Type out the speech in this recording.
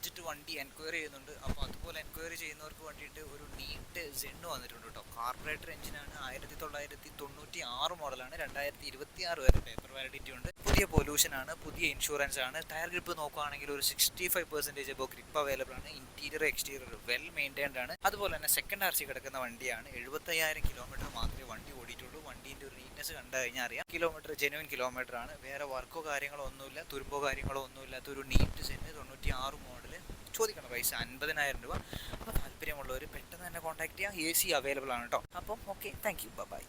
Budget വണ്ടി enquiry ചെയ്യുന്നുണ്ട്. അപ്പോൾ അതുപോലെ എൻക്വയറി ചെയ്യുന്നവർക്ക് വേണ്ടിയിട്ട് ഒരു നീറ്റ് സെണ്ണ് വന്നിട്ടുണ്ട് കേട്ടോ. കാർബറേറ്റർ എഞ്ചിനാണ്, 1996 മോഡലാണ്, 2026 വരെ പേപ്പർ വാലിഡിറ്റി ഉണ്ട്. പുതിയ പൊല്യൂഷനാണ്, പുതിയ ഇൻഷുറൻസ് ആണ്. ടയർ ഗ്രിപ്പ് നോക്കുകയാണെങ്കിൽ ഒരു 65% ഇപ്പോൾ ഗ്രിപ്പ് അവൈലബിൾ ആണ്. ഇന്റീരിയർ എക്സ്റ്റീരിയർ വെൽ മെയിൻറ്റൈൻഡ് ആണ്. അതുപോലെ തന്നെ സെക്കൻഡ് RC കിടക്കുന്ന വണ്ടിയാണ്. 75,000 കിലോമീറ്റർ മാത്രമേ വണ്ടി ഓടിയിട്ടുള്ളൂ. വണ്ടീൻ്റെ ഒരു നീറ്റ്നെസ് കണ്ടു കഴിഞ്ഞാൽ അറിയാം. കിലോമീറ്റർ ജെനുവിൻ കിലോമീറ്റർ ആണ്. വേറെ വർക്കോ കാര്യങ്ങളോ ഒന്നുമില്ല, തുരുമ്പോ കാര്യങ്ങളോ ഒന്നുമില്ലാത്ത ഒരു നീറ്റ് സെന്ന് 96 മോഡൽ. ചോദിക്കണം പൈസ 50,000 രൂപ. അപ്പോൾ താല്പര്യമുള്ളവർ പെട്ടെന്ന് തന്നെ കോൺടാക്ട് ചെയ്യാം. AC അവൈലബിൾ ആണ് കേട്ടോ. അപ്പം ഓക്കെ, താങ്ക് യു, ബൈ.